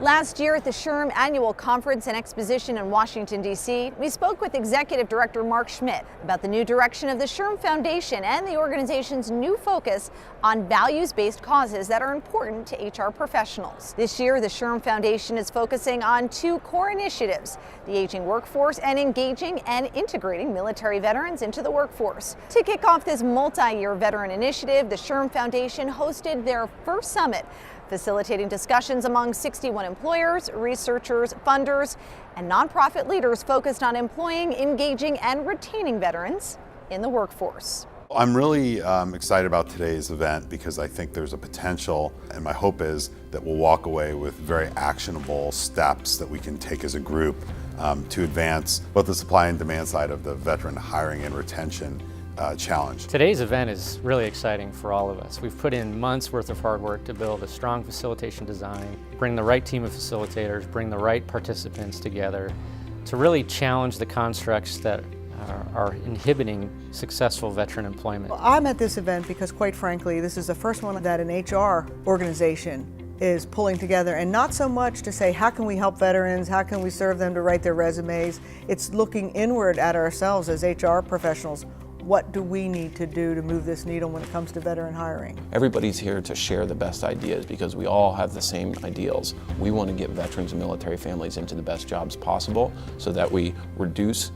Last year at the SHRM Annual Conference and Exposition in Washington, D.C., we spoke with Executive Director Mark Schmidt about the new direction of the SHRM Foundation and the organization's new focus on values-based causes that are important to HR professionals. This year, the SHRM Foundation is focusing on two core initiatives: the aging workforce and engaging and integrating military veterans into the workforce. To kick off this multi-year veteran initiative, the SHRM Foundation hosted their first summit, facilitating discussions among 61 employers, researchers, funders, and nonprofit leaders focused on employing, engaging, and retaining veterans in the workforce. I'm really excited about today's event because I think there's a potential, and my hope is that we'll walk away with very actionable steps that we can take as a group to advance both the supply and demand side of the veteran hiring and retention challenge. Today's event is really exciting for all of us. We've put in months worth of hard work to build a strong facilitation design, bring the right team of facilitators, bring the right participants together to really challenge the constructs that are inhibiting successful veteran employment. Well, I'm at this event because, quite frankly, this is the first one that an HR organization is pulling together, and not so much to say how can we help veterans, how can we serve them to write their resumes. It's looking inward at ourselves as HR professionals. What do we need to do to move this needle when it comes to veteran hiring? Everybody's here to share the best ideas because we all have the same ideals. We want to get veterans and military families into the best jobs possible so that we reduce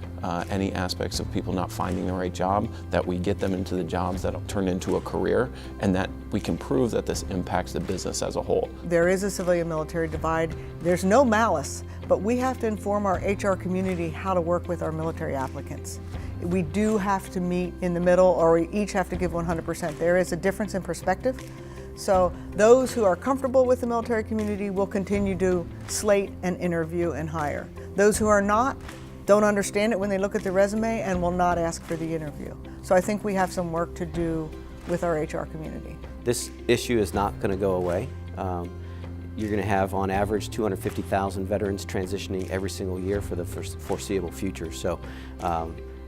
any aspects of people not finding the right job, that we get them into the jobs that'll turn into a career, and that we can prove that this impacts the business as a whole. There is a civilian-military divide. There's no malice, but we have to inform our HR community how to work with our military applicants. We do have to meet in the middle, or we each have to give 100%. There is a difference in perspective. So those who are comfortable with the military community will continue to slate and interview and hire. Those who are not, don't understand it when they look at the resume and will not ask for the interview. So I think we have some work to do with our HR community. This issue is not going to go away. You're going to have, on average, 250,000 veterans transitioning every single year for the foreseeable future. So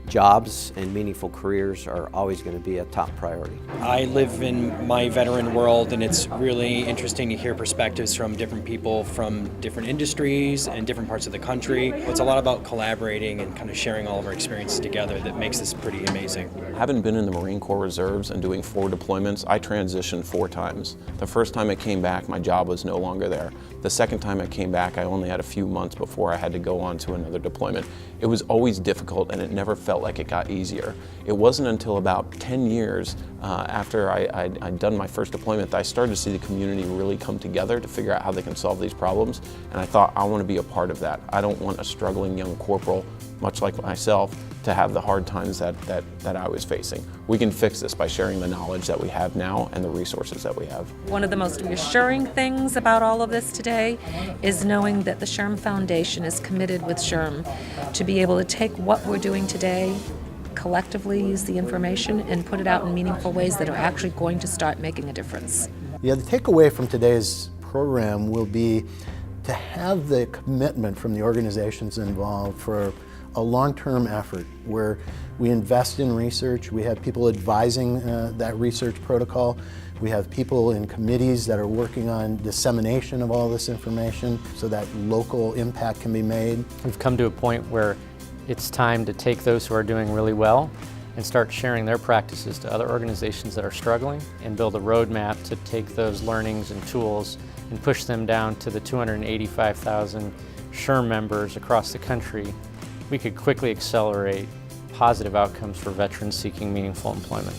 jobs and meaningful careers are always going to be a top priority. I live in my veteran world, and it's really interesting to hear perspectives from different people from different industries and different parts of the country. It's a lot about collaborating and kind of sharing all of our experiences together that makes this pretty amazing. Having been in the Marine Corps Reserves and doing 4 deployments, I transitioned 4 times. The first time I came back, my job was no longer there. The second time I came back, I only had a few months before I had to go on to another deployment. It was always difficult, and it never felt like it got easier. It wasn't until about 10 years after I'd done my first deployment that I started to see the community really come together to figure out how they can solve these problems, and I thought, I want to be a part of that. I don't want a struggling young corporal, much like myself, to have the hard times that I was facing. We can fix this by sharing the knowledge that we have now and the resources that we have. One of the most reassuring things about all of this today is knowing that the SHRM Foundation is committed with SHRM to be able to take what we're doing today, collectively use the information, and put it out in meaningful ways that are actually going to start making a difference. Yeah, the takeaway from today's program will be to have the commitment from the organizations involved for a long-term effort where we invest in research, we have people advising that research protocol, we have people in committees that are working on dissemination of all this information so that local impact can be made. We've come to a point where it's time to take those who are doing really well and start sharing their practices to other organizations that are struggling, and build a roadmap to take those learnings and tools and push them down to the 285,000 SHRM members across the country. We could quickly accelerate positive outcomes for veterans seeking meaningful employment.